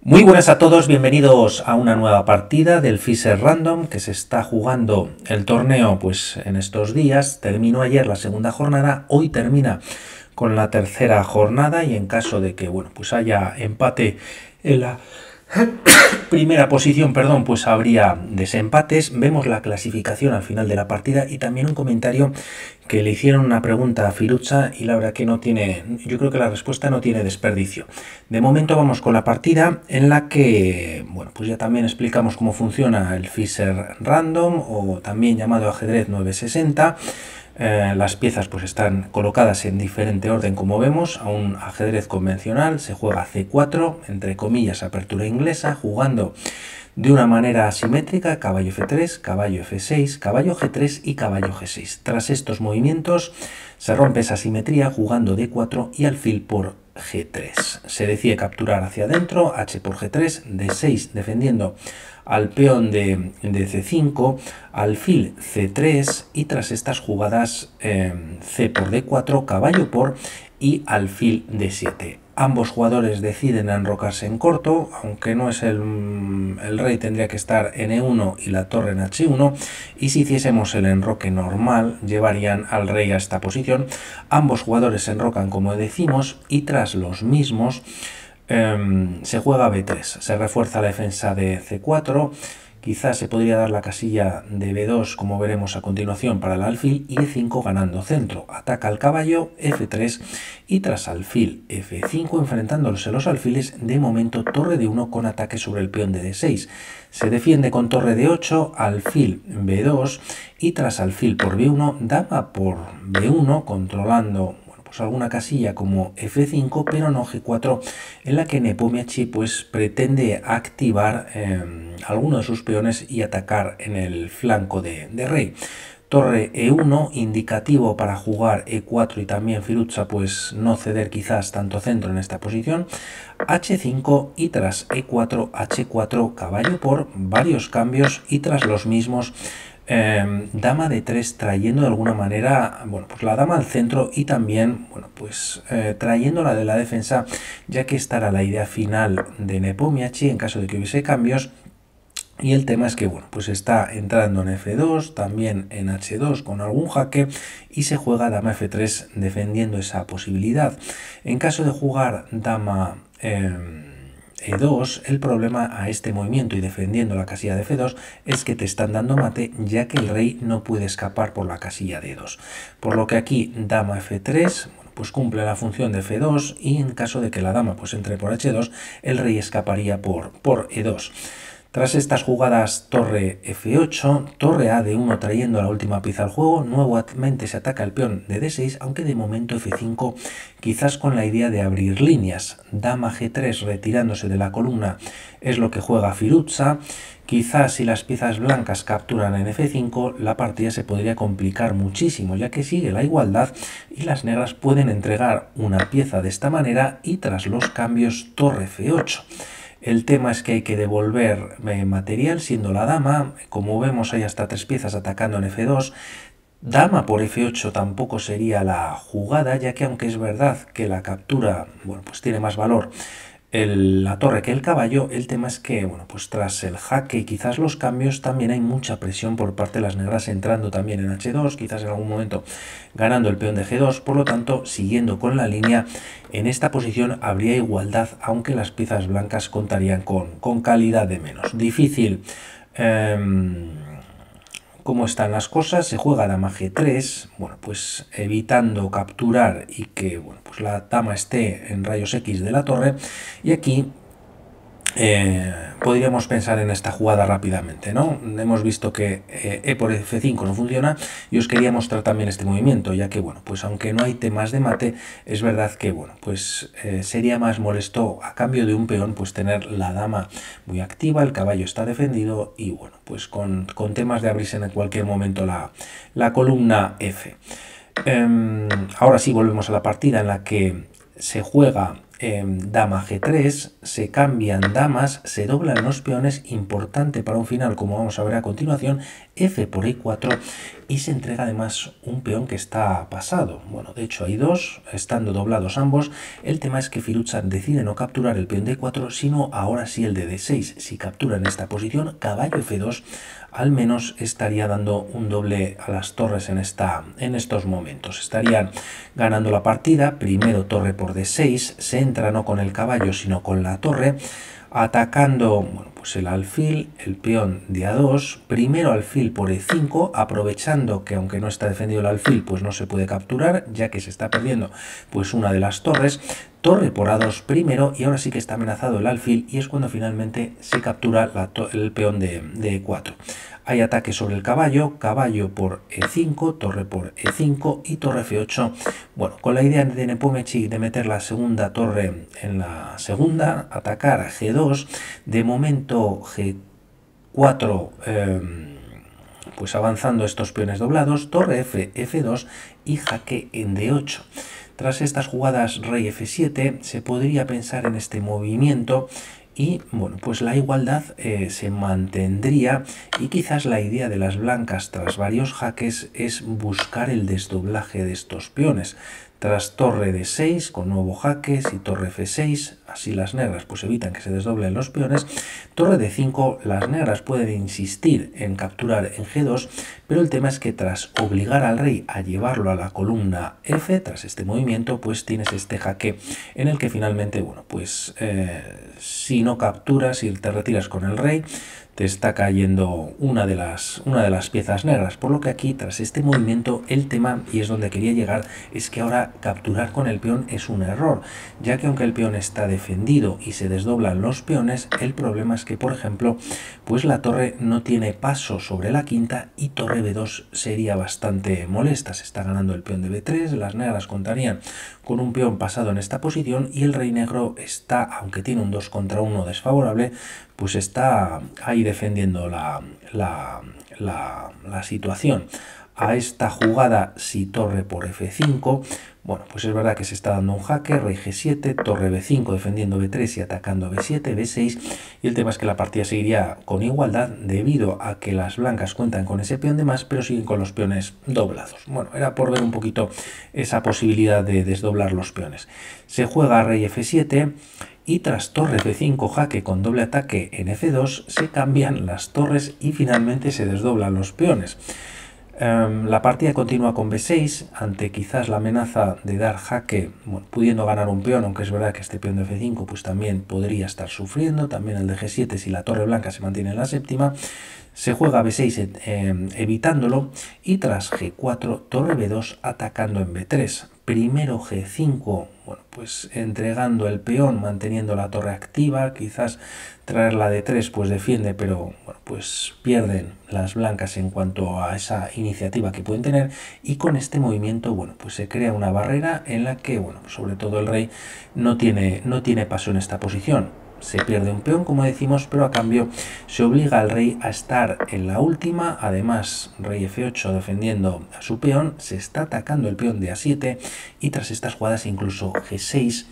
Muy buenas a todos, bienvenidos a una nueva partida del Fischer Random que se está jugando el torneo pues en estos días. Terminó ayer la segunda jornada, hoy termina con la tercera jornada y en caso de que pues haya empate en la primera posición, pues habría desempates. Vemos la clasificación al final de la partida y también un comentario que le hicieron una pregunta a Firuza y la verdad que yo creo que la respuesta no tiene desperdicio. De momento vamos con la partida en la que, pues ya también explicamos cómo funciona el Fischer Random o también llamado ajedrez 960. Las piezas pues están colocadas en diferente orden, como vemos. A un ajedrez convencional se juega C4, entre comillas apertura inglesa, jugando de una manera asimétrica: caballo F3, caballo F6, caballo G3 y caballo G6. Tras estos movimientos se rompe esa simetría jugando D4 y alfil por G3. Se decide capturar hacia adentro, H por G3, D6 defendiendo al peón de C5, alfil C3 y tras estas jugadas C por D4, caballo por y alfil D7. Ambos jugadores deciden enrocarse en corto, aunque no es el rey tendría que estar en E1 y la torre en H1, y si hiciésemos el enroque normal llevarían al rey a esta posición. Ambos jugadores se enrocan como decimos y tras los mismos se juega B3, se refuerza la defensa de C4, quizás se podría dar la casilla de B2 como veremos a continuación para el alfil y E5 ganando centro, ataca al caballo F3 y tras alfil F5 enfrentándose los alfiles, de momento torre de 1 con ataque sobre el peón de D6, se defiende con torre de 8, alfil B2 y tras alfil por B1, dama por B1 controlando alguna casilla como F5 pero no G4, en la que Nepomniachtchi pues pretende activar alguno de sus peones y atacar en el flanco de rey. Torre E1, indicativo para jugar E4 y también Firuza pues no ceder quizás tanto centro en esta posición. H5 y tras E4, H4, caballo por varios cambios y tras los mismos dama de 3 trayendo de alguna manera pues la dama al centro y también trayéndola de la defensa, ya que esta era la idea final de Nepomniachtchi en caso de que hubiese cambios. Y el tema es que pues está entrando en F2, también en H2 con algún jaque y se juega dama F3 defendiendo esa posibilidad. En caso de jugar dama E2, el problema a este movimiento y defendiendo la casilla de F2 es que te están dando mate, ya que el rey no puede escapar por la casilla de E2. Por lo que aquí dama F3 pues cumple la función de F2 y en caso de que la dama pues entre por H2, el rey escaparía por E2. Tras estas jugadas torre F8, torre A de 1 trayendo la última pieza al juego, nuevamente se ataca el peón de D6, aunque de momento F5 quizás con la idea de abrir líneas. Dama G3 retirándose de la columna es lo que juega Firuza. Quizás si las piezas blancas capturan en F5, la partida se podría complicar muchísimo, ya que sigue la igualdad y las negras pueden entregar una pieza de esta manera y tras los cambios torre F8. El tema es que hay que devolver material siendo la dama, como vemos hay hasta 3 piezas atacando en F2, dama por F8 tampoco sería la jugada, ya que aunque es verdad que la captura pues tiene más valor la torre que el caballo, el tema es que pues tras el jaque y quizás los cambios también hay mucha presión por parte de las negras entrando también en H2, quizás en algún momento ganando el peón de G2, por lo tanto siguiendo con la línea en esta posición habría igualdad, aunque las piezas blancas contarían con calidad de menos. Difícil cómo están las cosas. Se juega dama G3, pues evitando capturar y que pues la dama esté en rayos X de la torre, y aquí podríamos pensar en esta jugada rápidamente, ¿no? Hemos visto que E por F5 no funciona y os quería mostrar también este movimiento, ya que pues aunque no hay temas de mate, es verdad que sería más molesto a cambio de un peón pues tener la dama muy activa, el caballo está defendido y pues con temas de abrirse en cualquier momento la columna F. Ahora sí volvemos a la partida en la que se juega dama G3, se cambian damas, se doblan los peones, importante para un final como vamos a ver a continuación, F por E4 y se entrega además un peón que está pasado. Bueno, de hecho hay dos, estando doblados ambos. El tema es que Firuza decide no capturar el peón D4, sino ahora sí el de D6. Si captura en esta posición, caballo F2, al menos estaría dando un doble a las torres en estos momentos. Estarían ganando la partida, primero torre por D6, se entra no con el caballo sino con la torre, atacando, bueno, pues el alfil, el peón de A2, primero alfil por E5, aprovechando que aunque no está defendido el alfil, pues no se puede capturar, ya que se está perdiendo pues una de las torres, torre por A2 primero, y ahora sí que está amenazado el alfil, y es cuando finalmente se captura el peón de E4. Hay ataque sobre el caballo, caballo por E5, torre por E5 y torre F8. Bueno, con la idea de Nepomniachtchi de meter la segunda torre en la segunda, atacar a G2, de momento G4, pues avanzando estos peones doblados, torre F, F2 y jaque en D8. Tras estas jugadas rey F7 se podría pensar en este movimiento y bueno, pues la igualdad se mantendría, y quizás la idea de las blancas tras varios jaques es buscar el desdoblaje de estos peones. Tras torre D6 con nuevo jaques y torre F6, así las negras pues evitan que se desdoblen los peones. Torre D5, las negras pueden insistir en capturar en G2, pero el tema es que tras obligar al rey a llevarlo a la columna F, tras este movimiento, pues tienes este jaque en el que finalmente, bueno, pues si no capturas, si te retiras con el rey, te está cayendo una de las piezas negras, por lo que aquí tras este movimiento el tema, y es donde quería llegar, es que ahora capturar con el peón es un error, ya que aunque el peón está defendido y se desdoblan los peones, el problema es que, por ejemplo, pues la torre no tiene paso sobre la quinta y torre B2 sería bastante molesta. Se está ganando el peón de B3, las negras contarían con un peón pasado en esta posición y el rey negro está, aunque tiene un 2 contra 1 desfavorable, pues está ahí defendiendo la situación. A esta jugada, si torre por F5, bueno, pues es verdad que se está dando un jaque, rey G7, torre B5 defendiendo B3 y atacando B7, B6, y el tema es que la partida seguiría con igualdad debido a que las blancas cuentan con ese peón de más, pero siguen con los peones doblados. Bueno, era por ver un poquito esa posibilidad de desdoblar los peones. Se juega rey F7, y tras torre F5 jaque con doble ataque en F2 se cambian las torres y finalmente se desdoblan los peones. La partida continúa con B6 ante quizás la amenaza de dar jaque, bueno, pudiendo ganar un peón, aunque es verdad que este peón de F5 pues también podría estar sufriendo, también el de G7 si la torre blanca se mantiene en la séptima. Se juega B6 evitándolo, y tras G4 torre B2 atacando en B3. Primero G5, bueno, pues entregando el peón, manteniendo la torre activa, quizás traer la D3 pues defiende, pero bueno, pues pierden las blancas en cuanto a esa iniciativa que pueden tener, y con este movimiento, bueno, pues se crea una barrera en la que, bueno, sobre todo el rey no tiene paso en esta posición. Se pierde un peón, como decimos, pero a cambio se obliga al rey a estar en la última. Además, rey F8 defendiendo a su peón, se está atacando el peón de A7, y tras estas jugadas incluso G6,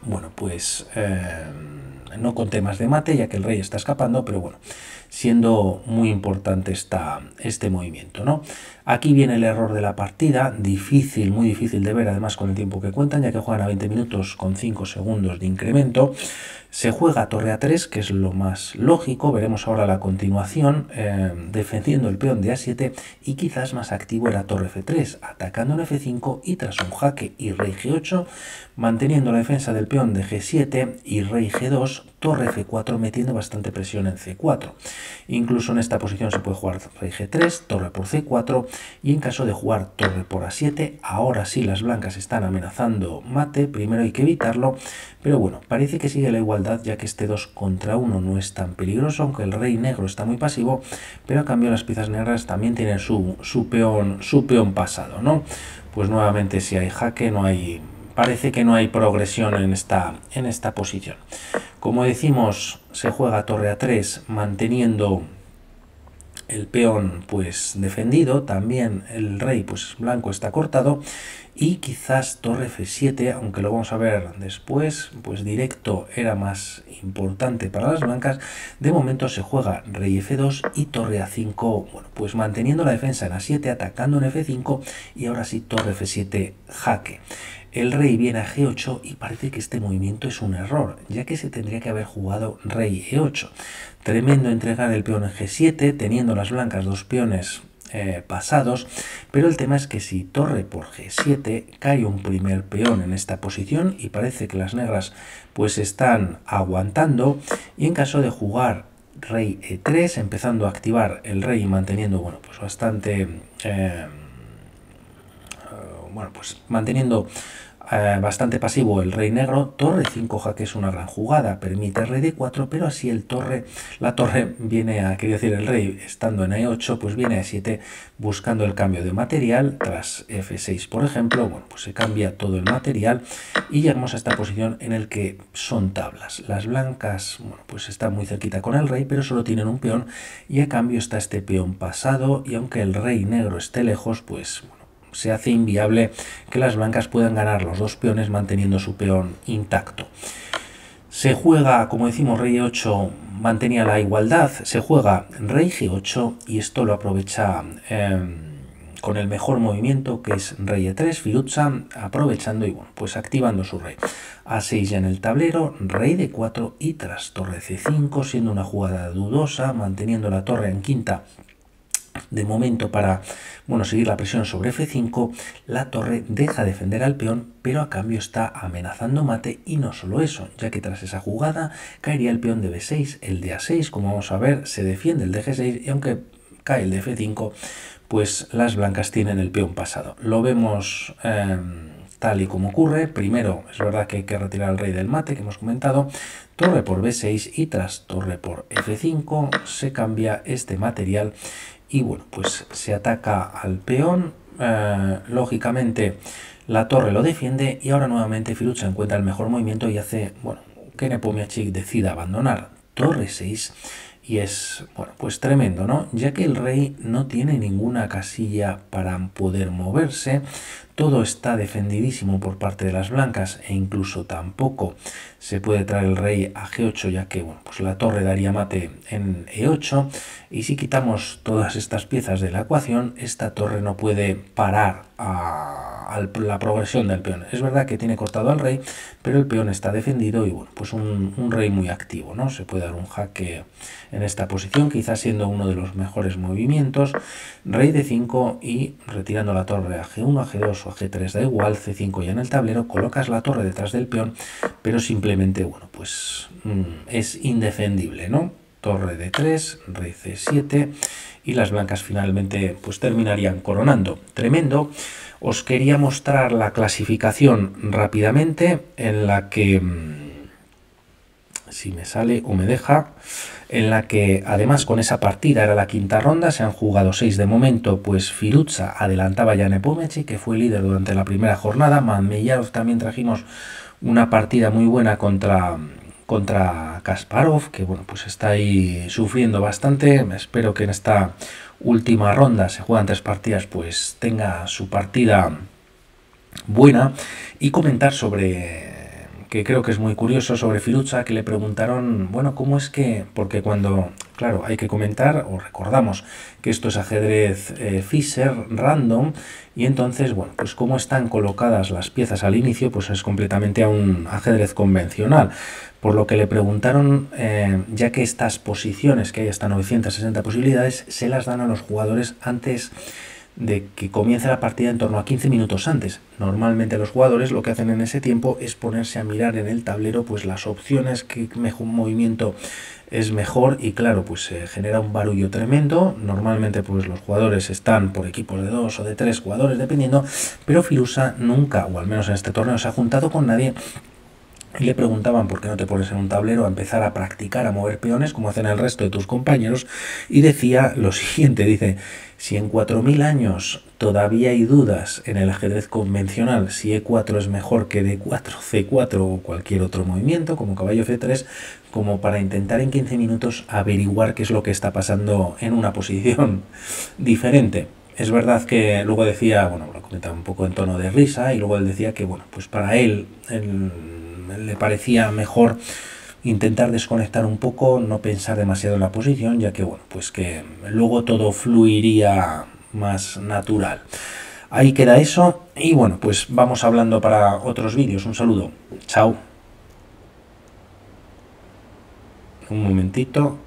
bueno, pues no con temas de mate, ya que el rey está escapando, pero bueno, siendo muy importante este movimiento, ¿no? Aquí viene el error de la partida, difícil, muy difícil de ver, además con el tiempo que cuentan, ya que juegan a 20 minutos con 5 segundos de incremento. Se juega torre A3, que es lo más lógico, veremos ahora la continuación, defendiendo el peón de A7, y quizás más activo era torre F3, atacando en F5 y tras un jaque y rey G8, manteniendo la defensa del peón de G7 y rey G2, torre F4 metiendo bastante presión en C4. Incluso en esta posición se puede jugar rey G3, torre por C4, y en caso de jugar torre por A7, ahora sí las blancas están amenazando mate, primero hay que evitarlo, pero bueno, parece que sigue la igualdad, ya que este 2 contra 1 no es tan peligroso, aunque el rey negro está muy pasivo, pero a cambio las piezas negras también tienen su peón pasado, ¿no? Pues nuevamente si hay jaque, parece que no hay progresión en esta posición. Como decimos, se juega torre A3 manteniendo el peón pues defendido, también el rey pues blanco está cortado y quizás torre F7, aunque lo vamos a ver después, pues directo era más importante para las blancas. De momento se juega rey F2 y torre A5, bueno, pues manteniendo la defensa en A7, atacando en F5 y ahora sí torre F7 jaque. El rey viene a G8 y parece que este movimiento es un error, ya que se tendría que haber jugado rey E8. Tremendo entregar el peón en G7, teniendo las blancas dos peones pasados, pero el tema es que si torre por G7 cae un primer peón en esta posición y parece que las negras pues están aguantando, y en caso de jugar rey E3, empezando a activar el rey y manteniendo, bueno, pues bastante... manteniendo bastante pasivo el rey negro, torre 5 jaque es una gran jugada, permite rey d4, pero así la torre viene a, quería decir el rey estando en e8, pues viene a 7 buscando el cambio de material, tras f6 por ejemplo, bueno, pues se cambia todo el material y llegamos a esta posición en el que son tablas. Las blancas, bueno, pues están muy cerquita con el rey, pero solo tienen un peón y a cambio está este peón pasado, y aunque el rey negro esté lejos, pues bueno, se hace inviable que las blancas puedan ganar los dos peones manteniendo su peón intacto. Se juega, como decimos, rey E8 mantenía la igualdad, se juega rey G8 y esto lo aprovecha con el mejor movimiento, que es rey E3, Firuza aprovechando y bueno, pues activando su rey. A6 ya en el tablero, rey D4 y tras torre C5, siendo una jugada dudosa, manteniendo la torre en quinta de momento para, bueno, seguir la presión sobre F5, la torre deja defender al peón, pero a cambio está amenazando mate, y no solo eso, ya que tras esa jugada caería el peón de B6, el de A6, como vamos a ver, se defiende el de G6, y aunque cae el de F5, pues las blancas tienen el peón pasado. Lo vemos tal y como ocurre. Primero, es verdad que hay que retirar al rey del mate, que hemos comentado, torre por B6 y tras torre por F5 se cambia este material. Y bueno, pues se ataca al peón, lógicamente la torre lo defiende y ahora nuevamente Firuza encuentra el mejor movimiento y hace, bueno, que Nepomniachtchi decida abandonar torre 6 y es, bueno, pues tremendo, ¿no? Ya que el rey no tiene ninguna casilla para poder moverse, todo está defendidísimo por parte de las blancas e incluso tampoco se puede traer el rey a G8, ya que bueno, pues la torre daría mate en E8 y si quitamos todas estas piezas de la ecuación, esta torre no puede parar la progresión del peón. Es verdad que tiene cortado al rey, pero el peón está defendido y bueno, pues un rey muy activo, ¿no? Se puede dar un jaque en esta posición, quizás siendo uno de los mejores movimientos. Rey D5 y retirando la torre a G1, a G2 o a G3, da igual, C5 ya en el tablero, colocas la torre detrás del peón, pero simplemente, bueno, pues es indefendible, ¿no? Torre D3, rey C7 y las blancas finalmente pues terminarían coronando. Tremendo. Os quería mostrar la clasificación rápidamente en la que, si me sale o me deja, en la que además con esa partida era la quinta ronda, se han jugado 6 de momento, pues Firuza adelantaba ya a Nepomniachtchi, que fue líder durante la primera jornada. Manmeyarov también trajimos una partida muy buena contra Kasparov, que bueno, pues está ahí sufriendo bastante. Espero que en esta última ronda, se juegan 3 partidas, pues tenga su partida buena. Y comentar sobre, que creo que es muy curioso, sobre Firuza, que le preguntaron, bueno, ¿cómo es que...? Porque cuando, claro, hay que comentar, o recordamos, que esto es ajedrez Fischer random, y entonces, bueno, pues cómo están colocadas las piezas al inicio, pues es completamente a un ajedrez convencional. Por lo que le preguntaron, ya que estas posiciones, que hay hasta 960 posibilidades, se las dan a los jugadores antes de que comience la partida, en torno a 15 minutos antes. Normalmente los jugadores lo que hacen en ese tiempo es ponerse a mirar en el tablero pues las opciones, que mejor movimiento es mejor, y claro, pues se genera un barullo tremendo. Normalmente pues los jugadores están por equipos de 2 o de 3 jugadores dependiendo, pero Firuza nunca, o al menos en este torneo, se ha juntado con nadie. Y le preguntaban por qué no te pones en un tablero a empezar a practicar a mover peones como hacen el resto de tus compañeros, y decía lo siguiente, dice: si en 4000 años todavía hay dudas en el ajedrez convencional si E4 es mejor que D4, C4 o cualquier otro movimiento, como caballo F3, como para intentar en 15 minutos averiguar qué es lo que está pasando en una posición diferente. Es verdad que luego decía, bueno, lo comentaba un poco en tono de risa, y luego él decía que, bueno, pues para él le parecía mejor intentar desconectar un poco, no pensar demasiado en la posición, ya que, bueno, pues que luego todo fluiría más natural. Ahí queda eso, y bueno, pues vamos hablando para otros vídeos. Un saludo. Chao. Un momentito.